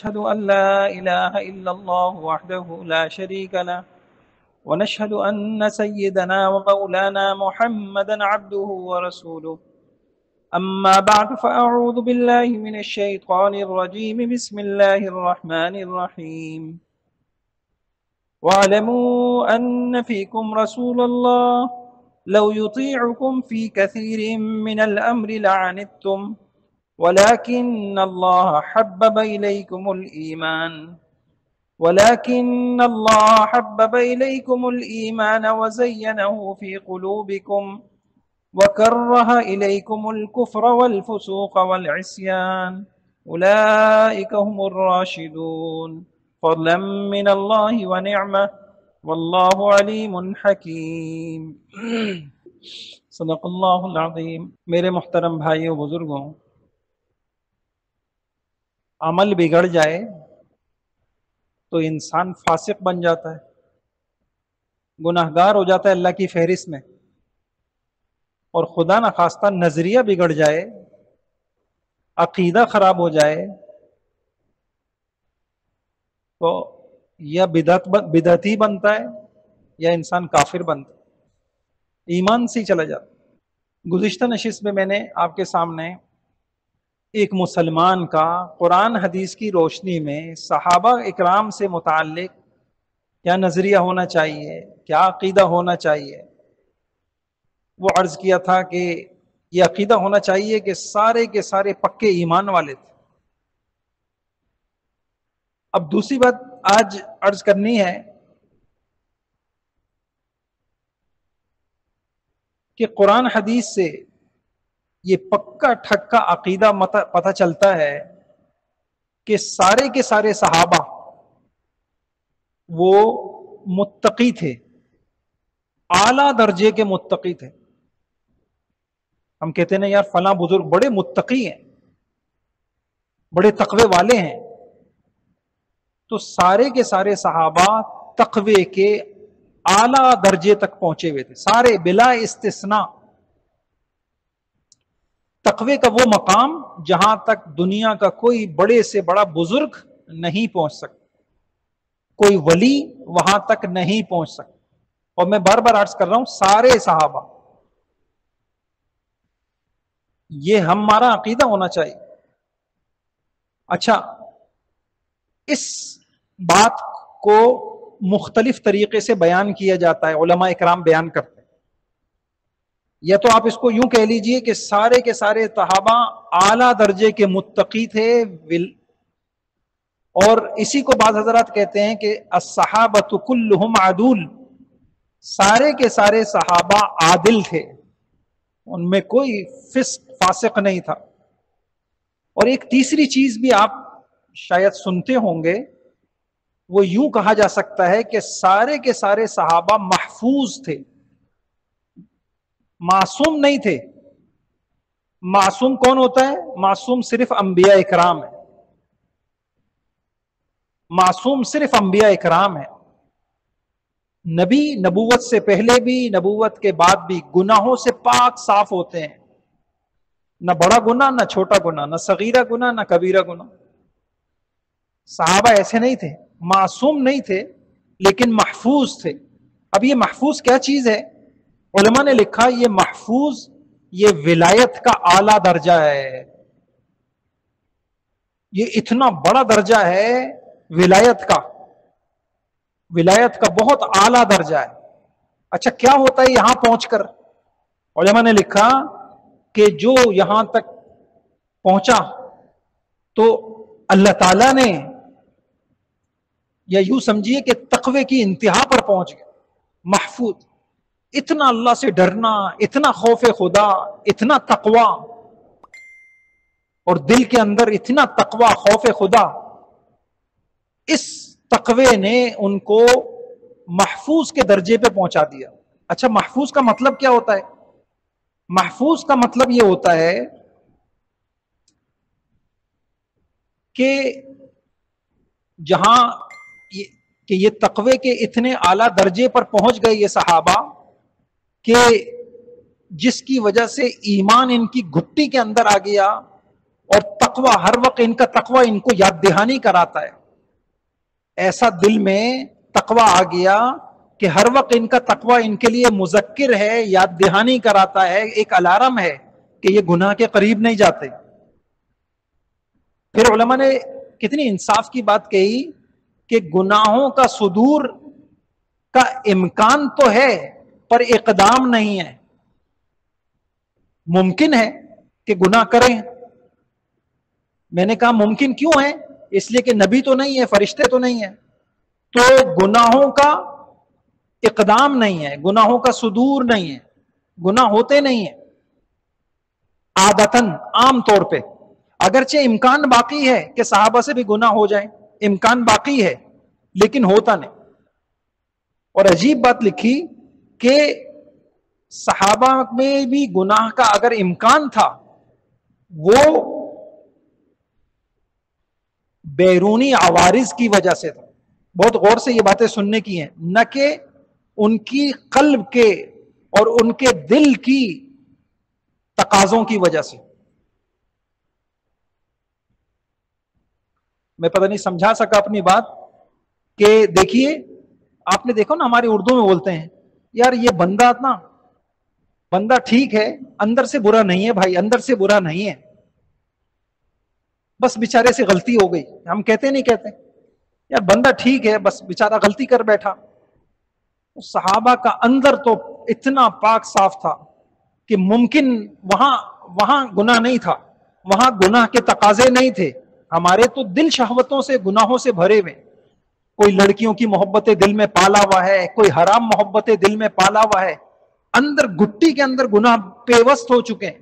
نشهد أن لا إله إلا الله وحده لا شريك له ونشهد أن سيدنا ومولانا محمدا عبده ورسوله أما بعد فأعوذ بالله من الشيطان الرجيم بسم الله الرحمن الرحيم واعلموا أن فيكم رسول الله لو يطيعكم في كثير من الأمر لعنتم ولكن الله حبب إليكم الإيمان وزينه في قلوبكم وكره إليكم الكفر والفسوق والعصيان أولئك هم الراشدون فضلا من الله ونعمة والله علیم حکیم۔ صدق اللہ العظیم۔ میرے محترم بھائیوں بزرگوں، عمل بگڑ جائے تو انسان فاسق بن جاتا ہے، گناہگار ہو جاتا ہے اللہ کی فہرست میں، اور خدا نخواستہ نظریہ بگڑ جائے، عقیدہ خراب ہو جائے تو یا بدعتی بنتا ہے یا انسان کافر بنتا ہے، ایمان سے ہی چلا جاتا۔ گزشتہ نشست میں نے آپ کے سامنے ایک مسلمان کا قرآن حدیث کی روشنی میں صحابہ اکرام سے متعلق کیا نظریہ ہونا چاہیے، کیا عقیدہ ہونا چاہیے، وہ عرض کیا تھا کہ یہ عقیدہ ہونا چاہیے کہ سارے کے سارے پکے ایمان والے تھے۔ اب دوسری بات آج عرض کرنی ہے کہ قرآن حدیث سے یہ پکا ٹھکا عقیدہ پتہ چلتا ہے کہ سارے کے سارے صحابہ وہ متقی تھے، اعلیٰ درجے کے متقی تھے۔ ہم کہتے ہیں نا یار فلاں بزرگ بڑے متقی ہیں، بڑے تقوی والے ہیں، تو سارے کے سارے صحابہ تقوی کے اعلیٰ درجے تک پہنچے ہوئے تھے، سارے بلا استثناء۔ تقوی کا وہ مقام جہاں تک دنیا کا کوئی بڑے سے بڑا بزرگ نہیں پہنچ سکتا، کوئی ولی وہاں تک نہیں پہنچ سکتا۔ اور میں بار بار عرض کر رہا ہوں سارے صحابہ، یہ ہمارا عقیدہ ہونا چاہیے۔ اچھا، اس بات کو مختلف طریقے سے بیان کیا جاتا ہے، علماء اکرام بیان کرتے ہیں۔ یا تو آپ اس کو یوں کہہ لیجئے کہ سارے کے سارے صحابہ اعلیٰ درجے کے متقی تھے، اور اسی کو بعض حضرات کہتے ہیں کہ الصحابۃ کلہم عدول، سارے کے سارے صحابہ عادل تھے، ان میں کوئی فاسق نہیں تھا۔ اور ایک تیسری چیز بھی آپ شاید سنتے ہوں گے، وہ یوں کہا جا سکتا ہے کہ سارے کے سارے صحابہ محفوظ تھے، معصوم نہیں تھے۔ معصوم کون ہوتا ہے؟ معصوم صرف انبیاء اکرام ہے، معصوم صرف انبیاء اکرام ہے۔ نبی نبوت سے پہلے بھی نبوت کے بعد بھی گناہوں سے پاک صاف ہوتے ہیں، نہ بڑا گناہ نہ چھوٹا گناہ، نہ صغیرہ گناہ نہ کبیرہ گناہ۔ صحابہ ایسے نہیں تھے، معصوم نہیں تھے لیکن محفوظ تھے۔ اب یہ محفوظ کیا چیز ہے؟ علماء نے لکھا یہ محفوظ یہ ولایت کا اعلیٰ درجہ ہے، یہ اتنا بڑا درجہ ہے ولایت کا، ولایت کا بہت اعلیٰ درجہ ہے۔ اچھا کیا ہوتا ہے یہاں پہنچ کر؟ علماء نے لکھا کہ جو یہاں تک پہنچا تو اللہ تعالیٰ نے، یا یوں سمجھیے کہ تقوی کی انتہا پر پہنچ گیا، محفوظ، اتنا اللہ سے ڈرنا، اتنا خوف خدا، اتنا تقوی، اور دل کے اندر اتنا تقوی خوف خدا، اس تقوی نے ان کو محفوظ کے درجے پہ پہنچا دیا۔ اچھا محفوظ کا مطلب کیا ہوتا ہے؟ محفوظ کا مطلب یہ ہوتا ہے کہ جہاں کہ یہ تقوی کے اتنے اعلیٰ درجے پر پہنچ گئے یہ صحابہ کہ جس کی وجہ سے ایمان ان کی گھٹی کے اندر آ گیا، اور تقوی، ہر وقت ان کا تقوی ان کو یاد دہانی کراتا ہے. ایسا دل میں تقوی آ گیا کہ ہر وقت ان کا تقوی ان کے لیے مذکر ہے، یاد دہانی کراتا ہے، ایک الارم ہے کہ یہ گناہ کے قریب نہیں جاتے. پھر علماء نے کتنی انصاف کی بات کہی کہ گناہوں کا صدور کا امکان تو ہے پر اقدام نہیں ہے. ممکن ہے کہ گناہ کریں. میں نے کہا ممکن کیوں ہے؟ اس لیے کہ نبی تو نہیں ہے، فرشتے تو نہیں ہیں، تو گناہوں کا اقدام نہیں ہے، گناہوں کا صدور نہیں ہے، گناہ ہوتے نہیں ہیں عادتاً، عام طور پہ. اگرچہ امکان باقی ہے کہ صحابہ سے بھی گناہ ہو جائیں، امکان باقی ہے لیکن ہوتا نہیں. اور عجیب بات لکھی کہ صحابہ میں بھی گناہ کا اگر امکان تھا، وہ بیرونی عوارض کی وجہ سے تھا. بہت غور سے یہ باتیں سننے کی ہیں، نہ کہ ان کی قلب کے اور ان کے دل کی تقاضوں کی وجہ سے. میں پتہ نہیں سمجھا سکا اپنی بات کہ دیکھیے، آپ نے دیکھو نا ہماری اردو میں بولتے ہیں یار یہ بندہ ٹھیک ہے، اندر سے برا نہیں ہے بھائی، اندر سے برا نہیں ہے، بس بیچارے سے غلطی ہو گئی. ہم کہتے نہیں کہتے یار بندہ ٹھیک ہے بس بیچارہ غلطی کر بیٹھا. صحابہ کا اندر تو اتنا پاک صاف تھا کہ ممکن وہاں گناہ نہیں تھا، وہاں گناہ کے تقاضے نہیں تھے. ہمارے تو دل شہوتوں سے، گناہوں سے بھرے ہوئے. کوئی لڑکیوں کی محبتیں دل میں پالا ہوا ہے، کوئی حرام محبتیں دل میں پالا ہوا ہے، اندر گھٹی کے اندر گناہ پیوست ہو چکے ہیں.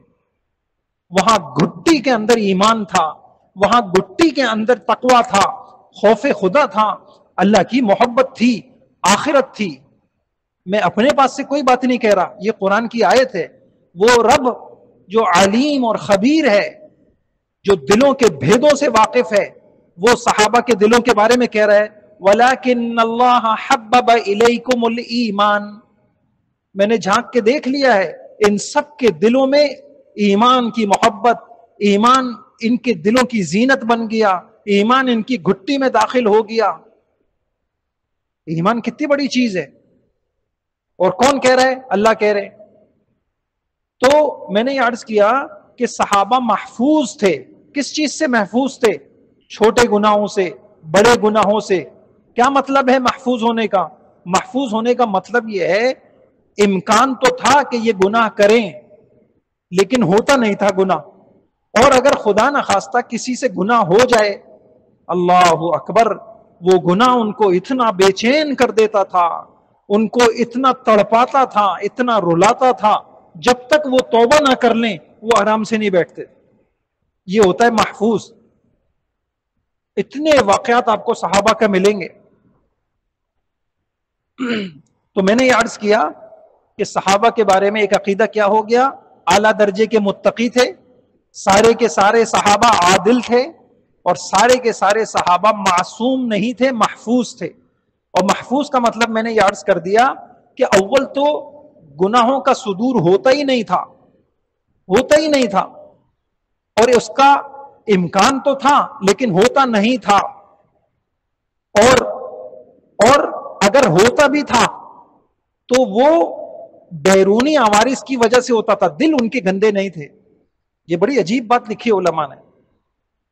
وہاں گھٹی کے اندر ایمان تھا، وہاں گھٹی کے اندر تقوی تھا، خوف خدا تھا، اللہ کی محبت تھی، آخرت تھی. میں اپنے پاس سے کوئی بات نہیں کہہ رہا، یہ قرآن کی آیت ہے. وہ رب جو علیم اور خبیر ہے، جو دلوں کے بھیدوں سے واقف ہے، وہ صحابہ کے دلوں کے بارے میں کہہ رہا ہے وَلَكِنَّ اللَّهَ حَبَّبَ إِلَيْكُمُ الْإِيمَانِ. میں نے جھانک کے دیکھ لیا ہے ان سب کے دلوں میں ایمان کی محبت، ایمان ان کے دلوں کی زینت بن گیا، ایمان ان کی گھٹی میں داخل ہو گیا. ایمان کتنی بڑی چیز ہے. اور کون کہہ رہا ہے؟ اللہ کہہ رہے. تو میں نے یہ عرض کیا کہ صحابہ محفوظ تھے. کس چیز سے محفوظ تھے؟ چھوٹے گناہوں سے، بڑے گناہوں سے. کیا مطلب ہے محفوظ ہونے کا؟ محفوظ ہونے کا مطلب یہ ہے امکان تو تھا کہ یہ گناہ کریں لیکن ہوتا نہیں تھا گناہ. اور اگر خدا نخواستہ کسی سے گناہ ہو جائے، اللہ اکبر، وہ گناہ ان کو اتنا بے چین کر دیتا تھا، ان کو اتنا تڑپاتا تھا، اتنا رلاتا تھا، جب تک وہ توبہ نہ کر لیں وہ آرام سے نہیں بیٹھتے. یہ ہوتا ہے محفوظ. اتنے واقعات آپ کو صحابہ کا ملیں گے. تو میں نے یہ عرض کیا کہ صحابہ کے بارے میں ایک عقیدہ کیا ہو گیا، اعلیٰ درجے کے متقی تھے، سارے کے سارے صحابہ عادل تھے، اور سارے کے سارے صحابہ معصوم نہیں تھے، محفوظ تھے. اور محفوظ کا مطلب میں نے یہ عرض کر دیا کہ اول تو گناہوں کا صدور ہوتا ہی نہیں تھا، ہوتا ہی نہیں تھا، اور اس کا امکان تو تھا لیکن ہوتا نہیں تھا. اور اگر ہوتا بھی تھا تو وہ بیرونی عوارض کی وجہ سے ہوتا تھا، دل ان کے گندے نہیں تھے. یہ بڑی عجیب بات لکھی علماء نے.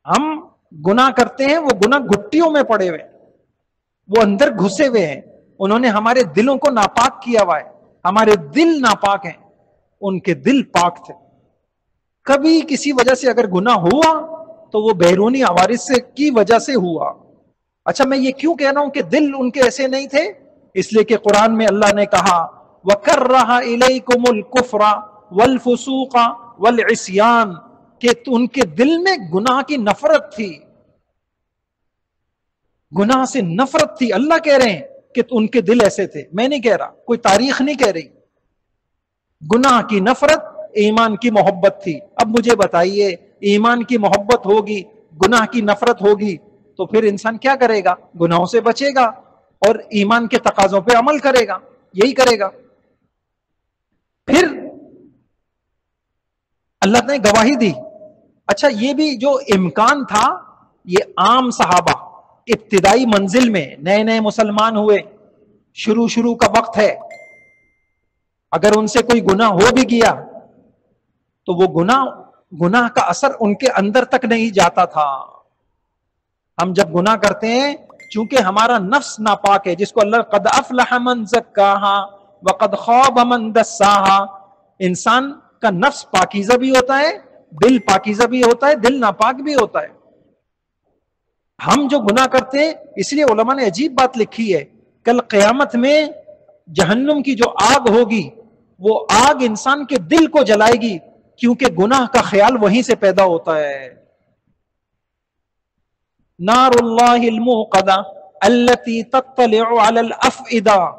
ہم گناہ کرتے ہیں، وہ گناہ گھٹیوں میں پڑے ہوئے، وہ اندر گھسے ہوئے ہیں، انہوں نے ہمارے دلوں کو ناپاک کیا ہوا ہے. ہمارے دل ناپاک ہیں، ان کے دل پاک تھے. کبھی کسی وجہ سے اگر گناہ ہوا تو وہ بیرونی عوارض سے کی وجہ سے ہوا. اچھا، میں یہ کیوں کہہ رہا ہوں کہ دل ان کے ایسے نہیں تھے؟ اس لیے کہ قرآن میں اللہ نے کہا وَكَرَّهَ إِلَيْكُمُ الْكُفْرَ وَالْفُسُوقَ وَالْعِصْيَانَ، کہ ان کے دل میں گناہ کی نفرت تھی، گناہ سے نفرت تھی. اللہ کہہ رہے ہیں کہ ان کے دل ایسے تھے، میں نہیں کہہ رہا، کوئی تاریخ نہیں کہہ رہی. گناہ کی نفرت، ایمان کی محبت تھی. اب مجھے بتائیے، ایمان کی محبت ہوگی، گناہ کی نفرت ہوگی، تو پھر انسان کیا کرے گا؟ گناہوں سے بچے گا اور ایمان کے تقاضوں پہ عمل کرے گا، یہی کرے گا. پھر اللہ نے گواہی دی اچھا یہ بھی جو امکان تھا، یہ عام صحابہ ابتدائی منزل میں نئے نئے مسلمان ہوئے، شروع کا وقت ہے، اگر ان سے کوئی گناہ ہو بھی گیا تو وہ گناہ کا اثر ان کے اندر تک نہیں جاتا تھا. ہم جب گناہ کرتے ہیں، چونکہ ہمارا نفس ناپاک ہے، جس کو اللہ قد افلح من زکاہا وقد خاب من دساہا، انسان کا نفس پاکیزہ بھی ہوتا ہے، دل پاکیزہ بھی ہوتا ہے، دل ناپاک بھی ہوتا ہے. ہم جو گناہ کرتے ہیں، اس لیے علماء نے عجیب بات لکھی ہے، کل قیامت میں جہنم کی جو آگ ہوگی، وہ آگ انسان کے دل کو جلائے گی، کیونکہ گناہ کا خیال وہیں سے پیدا ہوتا ہے. نار اللہ الموقدہ التی تطلع علی الافئدہ،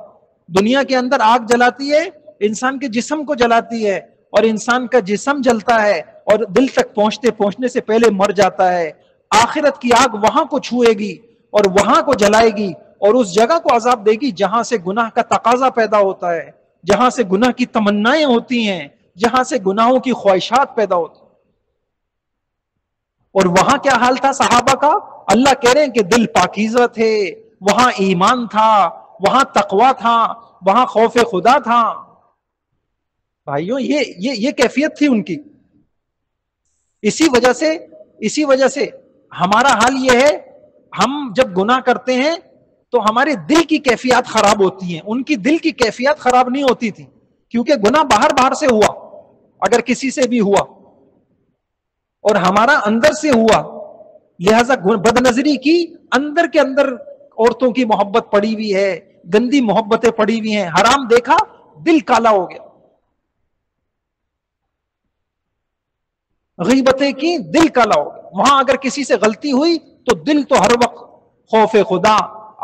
دنیا کے اندر آگ جلاتی ہے، انسان کے جسم کو جلاتی ہے، اور انسان کا جسم جلتا ہے اور دل تک پہنچنے سے پہلے مر جاتا ہے. آخرت کی آگ وہاں کو چھوئے گی اور وہاں کو جلائے گی، اور اس جگہ کو عذاب دے گی جہاں سے گناہ کا تقاضا پیدا ہوتا ہے، جہاں سے گناہ کی تمنائیں ہوتی ہیں، جہاں سے گناہوں کی خواہشات پیدا ہوتی ہیں. اور وہاں کیا حال تھا صحابہ کا؟ اللہ کہہ رہے ہیں کہ دل پاکیزہ تھے، وہاں ایمان تھا، وہاں تقوی تھا، وہاں خوف خدا تھا. بھائیوں یہ کیفیت تھی ان کی. اسی وجہ سے ہمارا حال یہ ہے، ہم جب گناہ کرتے ہیں تو ہمارے دل کی کیفیات خراب ہوتی ہیں. ان کی دل کی کیفیات خراب نہیں ہوتی تھی، کیونکہ گناہ باہر سے ہوا، اگر کسی سے بھی ہوا، اور ہمارا اندر سے ہوا، لہذا بد نظری کی، اندر کے اندر عورتوں کی محبت پڑی ہوئی ہے، گندی محبتیں پڑی ہوئی ہیں، حرام دیکھا، دل کالا ہو گیا. غیبتیں کی، دل کالا ہو گیا. وہاں اگر کسی سے غلطی ہوئی تو دل تو ہر وقت خوف خدا،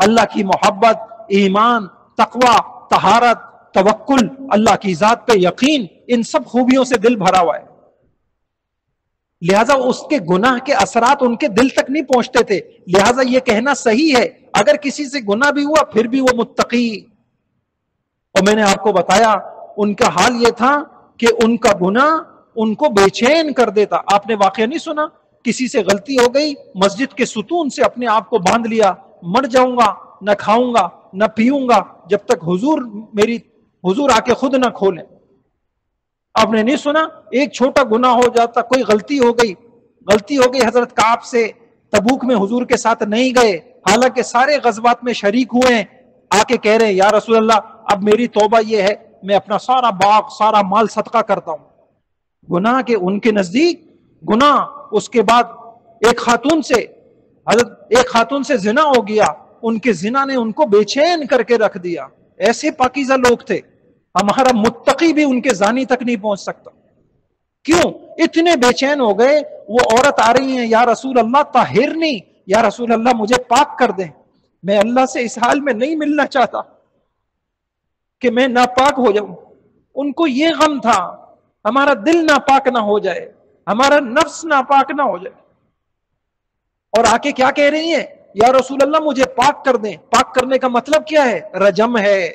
اللہ کی محبت، ایمان، تقوی، طہارت، توکل، اللہ کی ذات پہ یقین، ان سب خوبیوں سے دل بھرا ہوا ہے. لہذا اس کے گناہ کے اثرات ان کے دل تک نہیں پہنچتے تھے. لہذا یہ کہنا صحیح ہے اگر کسی سے گناہ بھی ہوا پھر بھی وہ متقی. اور میں نے آپ کو بتایا ان کا حال یہ تھا کہ ان کا گناہ ان کو بے چین کر دیتا. آپ نے واقعہ نہیں سنا؟ کسی سے غلطی ہو گئی، مسجد کے ستون سے اپنے آپ کو باندھ لیا، مر جاؤں گا، نہ کھاؤں گا نہ پیوں گا جب تک حضور آ کے خود نہ کھولیں. آپ نے نہیں سنا؟ ایک چھوٹا گناہ ہو جاتا، کوئی غلطی ہو گئی حضرت کعب سے، تبوک میں حضور کے ساتھ نہیں گئے، حالانکہ سارے غزوات میں شریک ہوئے ہیں، آ کے کہہ رہے ہیں یا رسول اللہ اب میری توبہ یہ ہے، میں اپنا سارا باغ سارا مال صدقہ کرتا ہوں. گناہ کے ان کے نزدیک گناہ. اس کے بعد ایک خاتون سے زنا ہو گیا، ان کے زنا نے ان کو بے چین کر کے رکھ دیا. ایسے پاکیزہ لوگ تھے، ہمارا متقی بھی ان کے زانی تک نہیں پہنچ سکتا. کیوں؟ اتنے بے چین ہو گئے. وہ عورت آ رہی ہیں، یا رسول اللہ طہرنی، یا رسول اللہ مجھے پاک کر دیں، میں اللہ سے اس حال میں نہیں ملنا چاہتا کہ میں ناپاک ہو جاؤں. ان کو یہ غم تھا ہمارا دل ناپاک نہ ہو جائے، ہمارا نفس ناپاک نہ ہو جائے. اور آ کے کیا کہہ رہی ہیں؟ یا رسول اللہ مجھے پاک کر دیں. پاک کرنے کا مطلب کیا ہے؟ رجم ہے.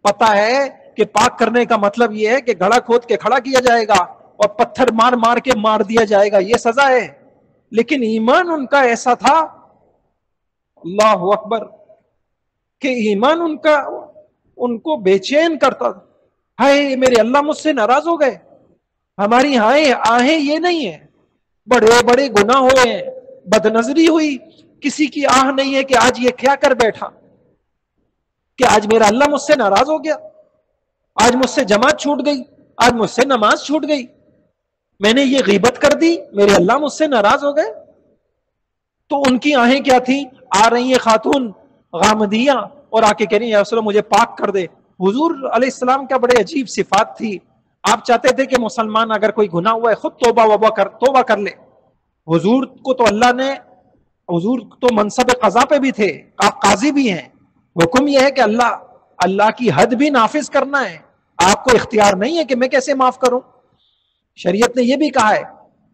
پتا ہے کہ پاک کرنے کا مطلب یہ ہے کہ گھڑا کھود کے کھڑا کیا جائے گا اور پتھر مار کے مار دیا جائے گا، یہ سزا ہے. لیکن ایمان ان کا ایسا تھا، اللہ اکبر، کہ ایمان ان کو بے چین کرتا تھا. ہائے میرے اللہ مجھ سے ناراض ہو گئے. ہماری آہیں یہ نہیں ہے، بڑے بڑے گناہ ہوئے ہیں، بد نظری ہوئی، کسی کی آہ نہیں ہے کہ آج یہ کیا کر بیٹھا، کہ آج میرا اللہ مجھ سے ناراض ہو گیا، آج مجھ سے جماعت چھوٹ گئی، آج مجھ سے نماز چھوٹ گئی، میں نے یہ غیبت کر دی، میرے اللہ مجھ سے ناراض ہو گئے. تو ان کی آہیں کیا تھی؟ آ رہی ہیں خاتون غامدیہ اور آ کے کہہ رہی ہیں یا رسول اللہ مجھے پاک کر دے. حضور علیہ السلام کا بڑے عجیب صفات تھی. آپ چاہتے تھے کہ مسلمان اگر کوئی گناہ ہوا ہے خود توبہ کر لے. حضور کو تو حضور تو منصب قضا پہ بھی تھے، قاضی بھی ہیں. حکم یہ ہے کہ اللہ کی حد بھی نافذ کرنا ہے، آپ کو اختیار نہیں ہے کہ میں کیسے معاف کروں. شریعت نے یہ بھی کہا ہے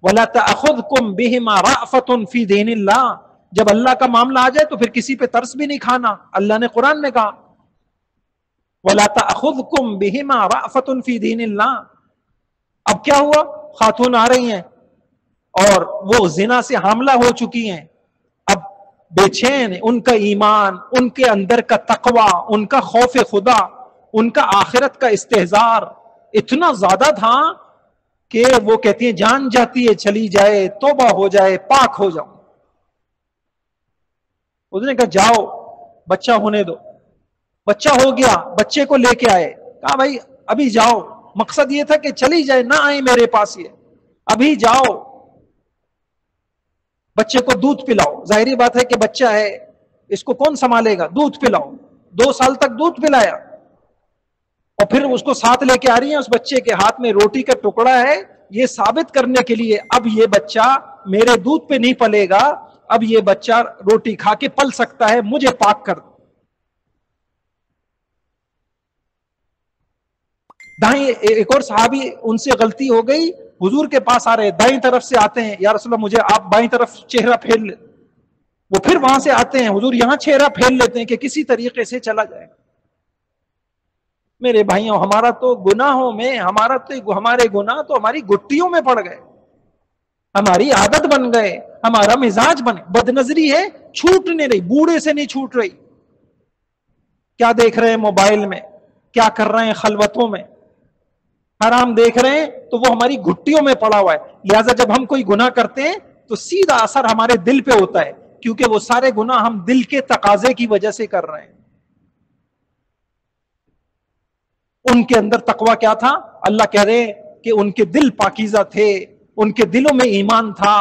وَلَا تَأْخُذْكُمْ بِهِمَا رَأْفَةٌ فِي دِينِ اللَّهِ. جب اللہ کا معاملہ آ جائے تو پھر کسی پہ ترس بھی نہیں کھانا. اللہ نے قرآن میں کہا وَلَا تَأْخُذْكُمْ بِهِمَا رَأْفَةٌ فِي دِينِ اللَّهِ. اب کیا ہوا؟ خاتون آ رہی ہیں، اور وہ زنا سے حاملہ ہو چکی ہیں، اب بے چین، ان کا ایمان، ان کے اندر کا تقوی، ان کا خوف خدا، ان کا آخرت کا استحضار اتنا زیادہ تھا کہ وہ کہتی ہیں جان جاتی ہے چلی جائے، توبہ ہو جائے، پاک ہو جاؤ۔ اس نے کہا جاؤ بچہ ہونے دو، بچہ ہو گیا، بچے کو لے کے آئے، کہا بھائی ابھی جاؤ، مقصد یہ تھا کہ چلی جائے، نہ آئے میرے پاس، یہ ابھی جاؤ، بچے کو دودھ پلاؤ، ظاہری بات ہے کہ بچہ ہے، اس کو کون سنبھالے گا، دودھ پلاؤ، 2 سال تک دودھ پلایا، اور پھر اس کو ساتھ لے کے آ رہی ہیں، اس بچے کے ہاتھ میں روٹی کا ٹکڑا ہے، یہ ثابت کرنے کے لیے اب یہ بچہ میرے دودھ پہ نہیں پلے گا، اب یہ بچہ روٹی کھا کے پل سکتا ہے، مجھے پاک کر دو۔ دائیں ایک اور صحابی، ان سے غلطی ہو گئی، حضور کے پاس آ رہے، دائیں طرف سے آتے ہیں، یا رسول اللہ مجھے آپ بائیں طرف چہرہ پھیر لیں، وہ پھر وہاں سے آتے ہیں، حضور یہاں چہرہ پھیر لیتے ہیں کہ کسی طریقے سے چلا جائے۔ میرے بھائیوں، ہمارا تو گناہوں میں، ہمارے گناہ تو ہماری گٹیوں میں پڑ گئے، ہماری عادت بن گئے، ہمارا مزاج بن، بد نظری ہے چھوٹ نہیں رہی، بوڑھے سے نہیں چھوٹ رہی، کیا دیکھ رہے ہیں موبائل میں، کیا کر رہے ہیں خلوتوں میں، حرام دیکھ رہے ہیں، تو وہ ہماری گھٹیوں میں پڑا ہوا ہے، لہذا جب ہم کوئی گناہ کرتے ہیں تو سیدھا اثر ہمارے دل پہ ہوتا ہے، کیونکہ وہ سارے گناہ ہم دل کے تقاضے کی وجہ سے کر رہے ہیں۔ ان کے اندر تقوی کیا تھا؟ اللہ کہہ رہے کہ ان کے دل پاکیزہ تھے، ان کے دلوں میں ایمان تھا،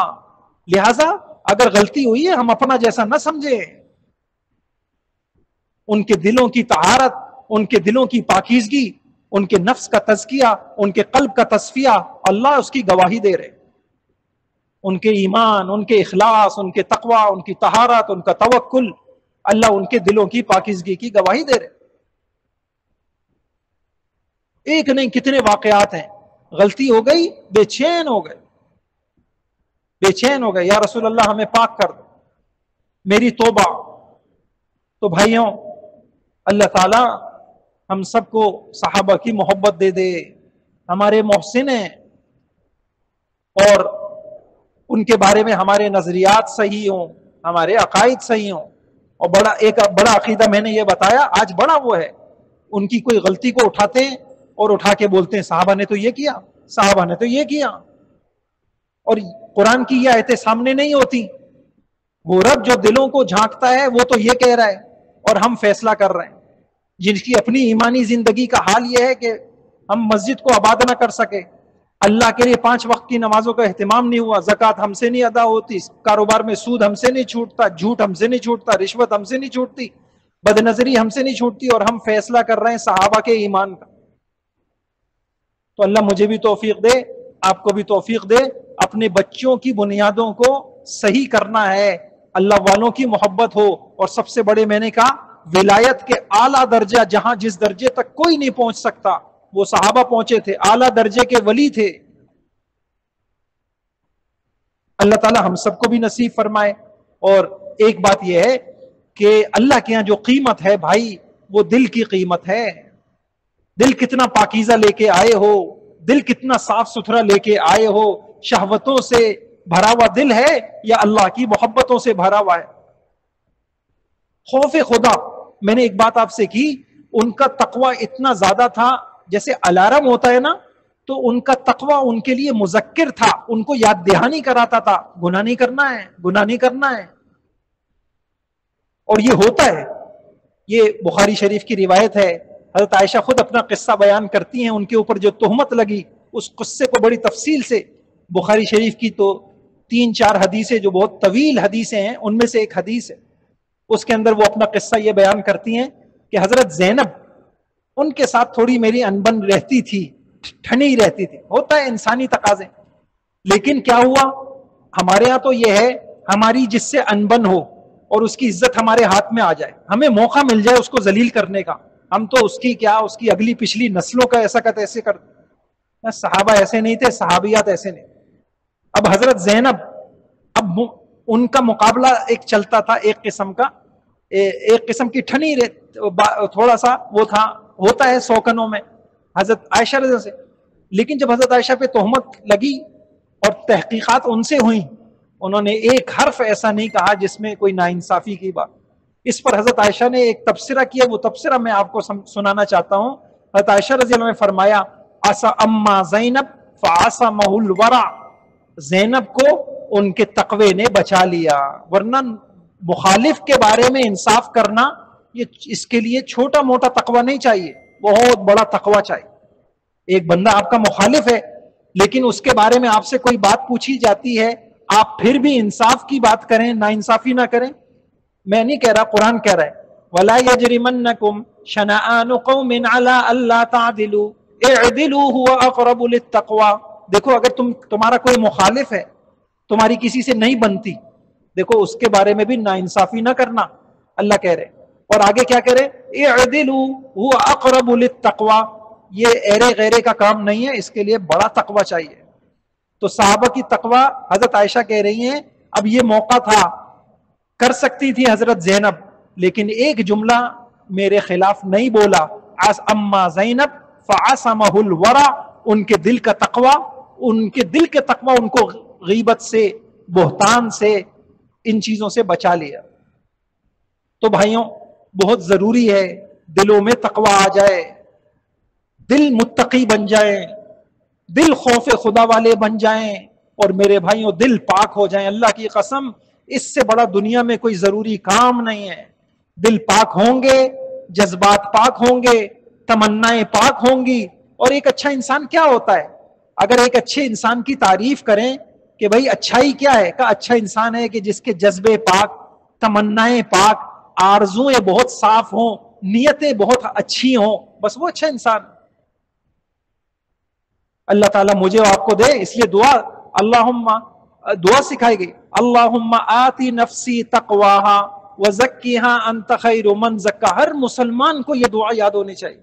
لہذا اگر غلطی ہوئی ہے ہم اپنا جیسا نہ سمجھے، ان کے دلوں کی طہارت، ان کے دلوں کی پاکیزگی، ان کے نفس کا تزکیہ، ان کے قلب کا تصفیہ، اللہ اس کی گواہی دے رہے، ان کے ایمان، ان کے اخلاص، ان کے تقوی، ان کی طہارت، ان کا توکل، اللہ ان کے دلوں کی پاکیزگی کی گواہی دے رہے۔ ایک نہیں کتنے واقعات ہیں، غلطی ہو گئی، بے چین ہو گئے، بے چین ہو گئے، یا رسول اللہ ہمیں پاک کر دو، میری توبہ۔ تو بھائیوں، اللہ تعالی ہم سب کو صحابہ کی محبت دے دے، ہمارے محسن ہیں، اور ان کے بارے میں ہمارے نظریات صحیح ہوں، ہمارے عقائد صحیح ہوں، اور ایک بڑا عقیدہ میں نے یہ بتایا آج، بڑا وہ ہے، ان کی کوئی غلطی کو اٹھاتے ہیں اور اٹھا کے بولتے ہیں صحابہ نے تو یہ کیا، صحابہ نے تو یہ کیا، اور قرآن کی یہ آیتیں سامنے نہیں ہوتی، وہ رب جو دلوں کو جھانکتا ہے وہ تو یہ کہہ رہا ہے، اور ہم فیصلہ کر رہے ہیں، جن کی اپنی ایمانی زندگی کا حال یہ ہے کہ ہم مسجد کو آباد نہ کر سکے، اللہ کے لیے 5 وقت کی نمازوں کا اہتمام نہیں ہوا، زکوٰۃ ہم سے نہیں ادا ہوتی، کاروبار میں سود ہم سے نہیں چھوٹتا، جھوٹ ہم سے نہیں چھوٹتا، رشوت ہم سے نہیں چھوٹتی، بد نظری ہم سے نہیں چھوٹتی، اور ہم فیصلہ کر رہے ہیں صحابہ کے ایمان کا۔ تو اللہ مجھے بھی توفیق دے، آپ کو بھی توفیق دے، اپنے بچوں کی بنیادوں کو صحیح کرنا ہے، اللہ والوں کی محبت ہو، اور سب سے بڑے میں نے کہا ولایت کے اعلیٰ درجہ، جہاں جس درجے تک کوئی نہیں پہنچ سکتا وہ صحابہ پہنچے تھے، اعلیٰ درجے کے ولی تھے۔ اللہ تعالی ہم سب کو بھی نصیب فرمائے۔ اور ایک بات یہ ہے کہ اللہ کے یہاں جو قیمت ہے بھائی، وہ دل کی قیمت ہے، دل کتنا پاکیزہ لے کے آئے ہو، دل کتنا صاف ستھرا لے کے آئے ہو، شہوتوں سے بھرا ہوا دل ہے یا اللہ کی محبتوں سے بھرا ہوا ہے؟ خوف خدا، میں نے ایک بات آپ سے کی، ان کا تقوی اتنا زیادہ تھا، جیسے الارم ہوتا ہے نا، تو ان کا تقوی ان کے لیے مذکر تھا، ان کو یاد دہانی کراتا تھا، گناہ نہیں کرنا ہے، گناہ نہیں کرنا ہے، اور یہ ہوتا ہے۔ یہ بخاری شریف کی روایت ہے، حضرت عائشہ خود اپنا قصہ بیان کرتی ہیں، ان کے اوپر جو تہمت لگی، اس قصے کو بڑی تفصیل سے، بخاری شریف کی تو 3-4 حدیثیں جو بہت طویل حدیثیں ہیں، ان میں سے ایک حدیث ہے، اس کے اندر وہ اپنا قصہ یہ بیان کرتی ہیں کہ حضرت زینب، ان کے ساتھ تھوڑی میری انبن رہتی تھی، ٹھنی رہتی تھی، ہوتا ہے انسانی تقاضے، لیکن کیا ہوا، ہمارے ہاں تو یہ ہے، ہماری جس سے انبن ہو اور اس کی عزت ہمارے ہاتھ میں آ جائے، ہمیں موقع مل جائے اس کو ذلیل کرنے کا، ہم تو اس کی کیا، اس کی اگلی پچھلی نسلوں کا ایسا کا ایسے کرتے۔ صحابہ ایسے نہیں تھے، صحابیات ایسے نہیں۔ اب حضرت زینب، اب ان کا مقابلہ ایک چلتا تھا، ایک قسم کی ٹھنی تھوڑا سا وہ تھا، ہوتا ہے سوکنوں میں، حضرت عائشہ رضی اللہ سے، لیکن جب حضرت عائشہ پہ تہمت لگی اور تحقیقات ان سے ہوئی، انہوں نے ایک حرف ایسا نہیں کہا جس میں کوئی ناانصافی کی بات۔ اس پر حضرت عائشہ نے ایک تبصرہ کیا، وہ تبصرہ میں آپ کو سنانا چاہتا ہوں۔ حضرت عائشہ رضی اللہ عنہ نے فرمایا عصا اما زینب فعصمہ الورع، زینب کو ان کے تقوی نے بچا لیا، ورنہ مخالف کے بارے میں انصاف کرنا یہ اس کے لیے چھوٹا موٹا تقوی نہیں چاہیے، بہت بڑا تقوی چاہیے۔ ایک بندہ آپ کا مخالف ہے لیکن اس کے بارے میں آپ سے کوئی بات پوچھی جاتی ہے، آپ پھر بھی انصاف کی بات کریں، نا انصافی نہ کریں۔ میں نہیں کہہ رہا، قرآن کہہ رہا ہے وَلَا يَجْرِمَنَّكُمْ شَنَآنُ قَوْمٍ عَلَىٰ أَلَّا تَعْدِلُوا اعْدِلُوا هُوَ أَقْرَبُ لِلتَّقْوَىٰ۔ دیکھو اگر تمہارا کوئی مخالف ہے، تمہاری کسی سے نہیں بنتی، دیکھو اس کے بارے میں بھی ناانصافی نہ کرنا، اللہ کہہ رہے۔ اور آگے کیا کہہ رہے؟ اعْدِلُوا هُوَ أَقْرَبُ لِلتَّقْوَىٰ، یہ ایرے غیرے کا کام نہیں ہے، اس کے لیے بڑا تقوی چاہیے۔ تو صحابہ کی تقوی، حضرت عائشہ کہہ رہی ہیں اب یہ موقع تھا، کر سکتی تھی حضرت زینب، لیکن ایک جملہ میرے خلاف نہیں بولا، اما زینب فعصمہ الورع، ان کے دل کا تقوی، ان کے دل کے تقوی ان کو غیبت سے، بہتان سے، ان چیزوں سے بچا لیا۔ تو بھائیوں بہت ضروری ہے دلوں میں تقوی آ جائے، دل متقی بن جائیں، دل خوف خدا والے بن جائیں، اور میرے بھائیوں دل پاک ہو جائیں۔ اللہ کی قسم اس سے بڑا دنیا میں کوئی ضروری کام نہیں ہے۔ دل پاک ہوں گے، جذبات پاک ہوں گے، تمنائیں پاک ہوں گی۔ اور ایک اچھا انسان کیا ہوتا ہے؟ اگر ایک اچھے انسان کی تعریف کریں کہ بھئی اچھائی کیا ہے، کہ اچھا انسان ہے کہ جس کے جذبے پاک، تمنائیں پاک، آرزویں بہت صاف ہوں، نیتیں بہت اچھی ہوں، بس وہ اچھا انسان۔ اللہ تعالیٰ مجھے اور آپ کو دے، اس لیے دعا سکھائی گئی، اللہم آتی نفسی تقواہا وزکیہا انت خیر من زکا۔ ہر مسلمان کو یہ دعا یاد ہونی چاہیے،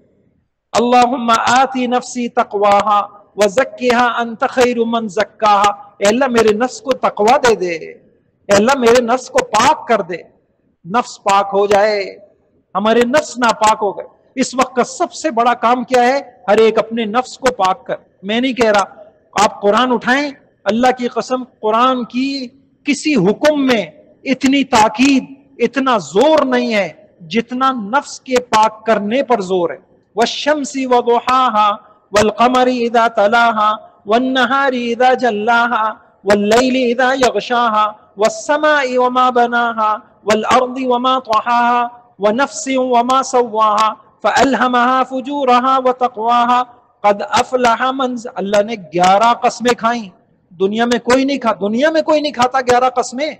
اللہم آتی نفسی تقواہا وزکیہا انت خیر من زکاہا۔ اے اللہ میرے نفس کو تقوی دے دے، اے اللہ میرے نفس کو پاک کر دے۔ نفس پاک ہو جائے، ہمارے نفس ناپاک ہو گئے۔ اس وقت کا سب سے بڑا کام کیا ہے؟ ہر ایک اپنے نفس کو پاک کر۔ میں نہیں کہہ رہا آپ قرآن اٹھائیں، اللہ کی قسم قرآن کی کسی حکم میں اتنی تاکید، اتنا زور نہیں ہے جتنا نفس کے پاک کرنے پر زور ہے۔ والشمس وضحاها والقمر اذا تلاها والنهار اذا جلاها والليل اذا يغشاها والسماء وما بناها والارض وما طحاها ونفس وما سواها فألهمها فجورها وتقواها قد افلح من۔ اللہ نے 11 قسمیں کھائیں، دنیا میں کوئی نہیں کھاتا 11 قسمیں۔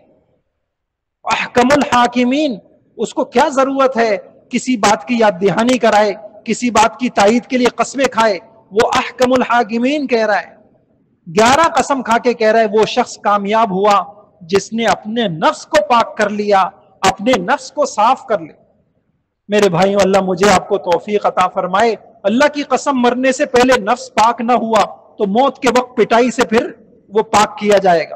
احکم الحاکمین، اس کو کیا ضرورت ہے کسی بات کی یاد دہانی کرائے، کسی بات کی تائید کے لیے قسمیں کھائے؟ وہ احکم الحاکمین کہہ رہا ہے، 11 قسم کھا کے کہہ رہا ہے وہ شخص کامیاب ہوا جس نے اپنے نفس کو پاک کر لیا، اپنے نفس کو صاف کر لیا۔ میرے بھائیوں اللہ مجھے آپ کو توفیق عطا فرمائے۔ اللہ کی قسم مرنے سے پہلے نفس پاک نہ ہوا تو موت کے وقت پٹائی سے پھر وہ پاک کیا جائے گا،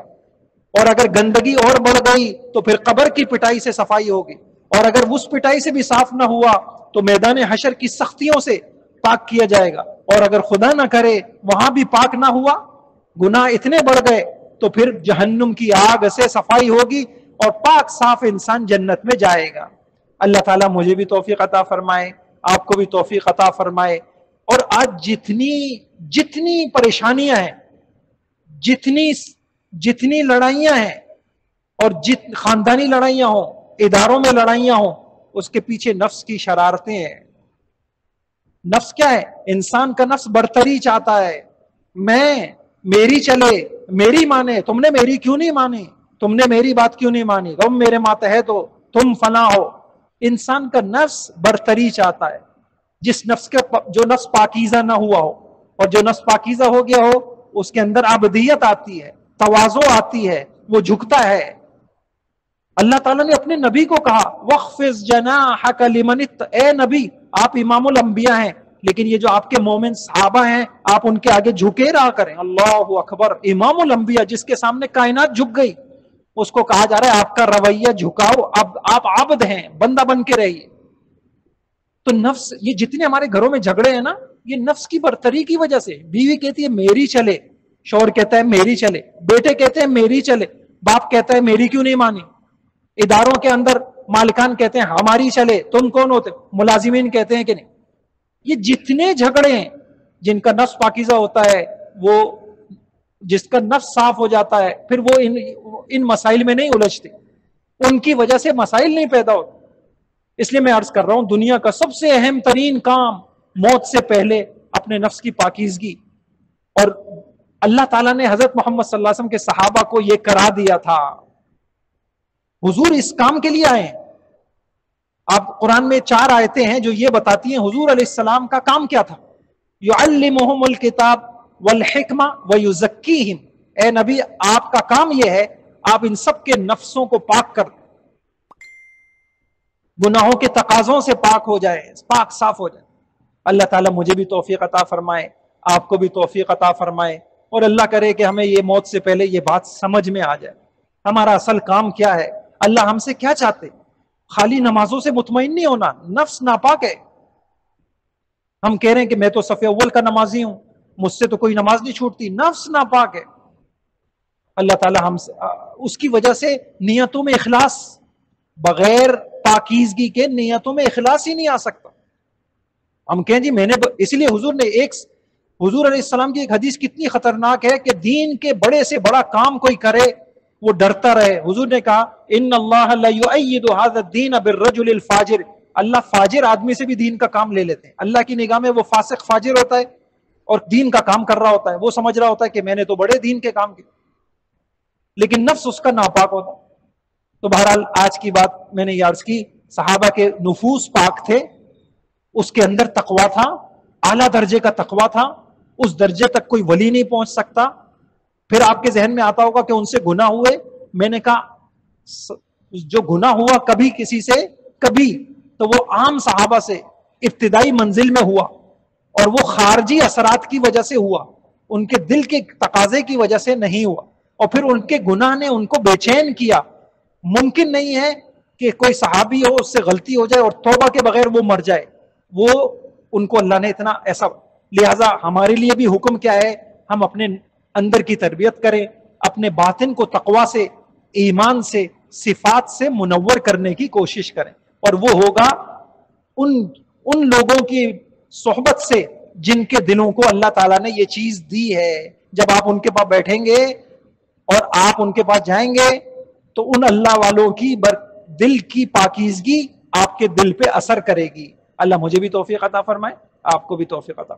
اور اگر گندگی اور بڑھ گئی تو پھر قبر کی پٹائی سے صفائی ہوگی، اور اگر اس پٹائی سے بھی صاف نہ ہوا تو میدان حشر کی سختیوں سے پاک کیا جائے گا، اور اگر خدا نہ کرے وہاں بھی پاک نہ ہوا، گناہ اتنے بڑھ گئے تو پھر جہنم کی آگ سے صفائی ہوگی اور پاک صاف انسان جنت میں جائے گا۔ اللہ تعالیٰ مجھے بھی توفیق عطا فرمائے، آپ کو بھی توفیق عطا فرمائے۔ اور آج جتنی پریشانیاں ہیں، جتنی لڑائیاں ہیں، اور خاندانی لڑائیاں ہوں، اداروں میں لڑائیاں ہوں، اس کے پیچھے نفس کی شرارتیں ہیں۔ نفس کیا ہے؟ انسان کا نفس برتری چاہتا ہے، میری چلے، میری مانے، تم نے میری کیوں نہیں مانی، تم نے میری بات کیوں نہیں مانی، تم میرے ماتحت ہو، تم فلاں ہو۔ انسان کا نفس برتری چاہتا ہے، جو نفس پاکیزہ نہ ہوا ہو، اور جو نفس پاکیزہ ہو گیا ہو اس کے اندر عبدیت آتی ہے، تواضع آتی ہے، وہ جھکتا ہے۔ اللہ تعالیٰ نے اپنے نبی کو کہا وَخْفِضْ جَنَاحَكَ لِمَنِ اے نبی آپ امام الانبیاء ہیں، لیکن یہ جو آپ کے مومن صحابہ ہیں آپ ان کے آگے جھکے رہا کریں۔ اللہ اکبر، امام الانبیاء جس کے سامنے کائنات جھک گئی، اس کو کہا جا رہا ہے آپ کا رویہ جھکاؤ، اب آپ عبد ہیں، بندہ بن کے رہیے۔ تو نفس، یہ جتنے ہمارے گھروں میں جھگڑے ہیں نا، یہ نفس کی برتری کی وجہ سے۔ بیوی کہتی ہے میری چلے، شوہر کہتا ہے میری چلے، بیٹے کہتے ہیں میری چلے، باپ کہتا ہے میری کیوں نہیں مانی، اداروں کے اندر مالکان کہتے ہیں ہماری چلے، تم کون ہوتے، ملازمین کہتے ہیں کہ نہیں. یہ جتنے جھگڑے ہیں، جن کا نفس پاکیزہ ہوتا ہے، وہ جس کا نفس صاف ہو جاتا ہے، پھر وہ ان مسائل میں نہیں الجھتے، ان کی وجہ سے مسائل نہیں پیدا ہوتے. اس لیے میں عرض کر رہا ہوں دنیا کا سب سے اہم ترین کام موت سے پہلے اپنے نفس کی پاکیزگی. اور اللہ تعالیٰ نے حضرت محمد صلی اللہ علیہ وسلم کے صحابہ کو یہ کرا دیا تھا. حضور اس کام کے لیے آئے ہیں. آپ قرآن میں 4 آیتیں ہیں جو یہ بتاتی ہیں حضور علیہ السلام کا کام کیا تھا. یعلمہم الکتاب والحکمہ ویزکیہم. اے نبی آپ کا کام یہ ہے آپ ان سب کے نفسوں کو پاک کر دیں، گناہوں کے تقاضوں سے پاک ہو جائے، پاک صاف ہو جائے. اللہ تعالیٰ مجھے بھی توفیق عطا فرمائے، آپ کو بھی توفیق عطا فرمائے، اور اللہ کرے کہ ہمیں یہ موت سے پہلے یہ بات سمجھ میں آ جائے ہمارا اصل کام کیا ہے، اللہ ہم سے کیا چاہتے. خالی نمازوں سے مطمئن نہیں ہونا، نفس ناپاک ہے. ہم کہہ رہے ہیں کہ میں تو صف اول کا نمازی ہوں، مجھ سے تو کوئی نماز نہیں چھوٹتی، نفس ناپاک ہے. اللہ تعالیٰ ہم سے اس کی وجہ سے نیتوں میں اخلاص، بغیر پاکیزگی کے نیتوں میں اخلاص ہی نہیں آ سکتا. ہم کہیں جی میں نے اس لیے حضور علیہ السلام کی ایک حدیث کتنی خطرناک ہے کہ دین کے بڑے سے بڑا کام کوئی کرے وہ ڈرتا رہے. حضور نے کہا ان اللہ لا یؤید ھذا الدین بالرجل الفاجر. اللہ فاجر آدمی سے بھی دین کا کام لے لیتے ہیں. اللہ کی نگاہ میں وہ فاسق فاجر ہوتا ہے اور دین کا کام کر رہا ہوتا ہے، وہ سمجھ رہا ہوتا ہے کہ میں نے تو بڑے دین کے کام کیے، لیکن نفس اس کا ناپاک ہوتا. تو بہرحال آج کی بات میں نے یہ عرض کی، صحابہ کے نفوس پاک تھے، اس کے اندر تقویٰ تھا، اعلیٰ درجے کا تقویٰ تھا، اس درجے تک کوئی ولی نہیں پہنچ سکتا. پھر آپ کے ذہن میں آتا ہوگا کہ ان سے گناہ ہوئے. میں نے کہا جو گناہ ہوا کبھی کسی سے کبھی، تو وہ عام صحابہ سے ابتدائی منزل میں ہوا، اور وہ خارجی اثرات کی وجہ سے ہوا، ان کے دل کے تقاضے کی وجہ سے نہیں ہوا. اور پھر ان کے گناہ نے ان کو بے چین کیا. ممکن نہیں ہے کہ کوئی صحابی ہو اس سے غلطی ہو جائے اور توبہ کے بغیر وہ مر جائے. وہ ان کو اللہ نے اتنا ایسا. لہذا ہمارے لیے بھی حکم کیا ہے، ہم اپنے اندر کی تربیت کریں، اپنے باطن کو تقویٰ سے، ایمان سے، صفات سے منور کرنے کی کوشش کریں. اور وہ ہوگا ان لوگوں کی صحبت سے جن کے دلوں کو اللہ تعالیٰ نے یہ چیز دی ہے. جب آپ ان کے پاس بیٹھیں گے اور آپ ان کے پاس جائیں گے تو ان اللہ والوں کی دل کی پاکیزگی آپ کے دل پہ اثر کرے گی. اللہ مجھے بھی توفیق عطا فرمائے، آپ کو بھی توفیق عطا.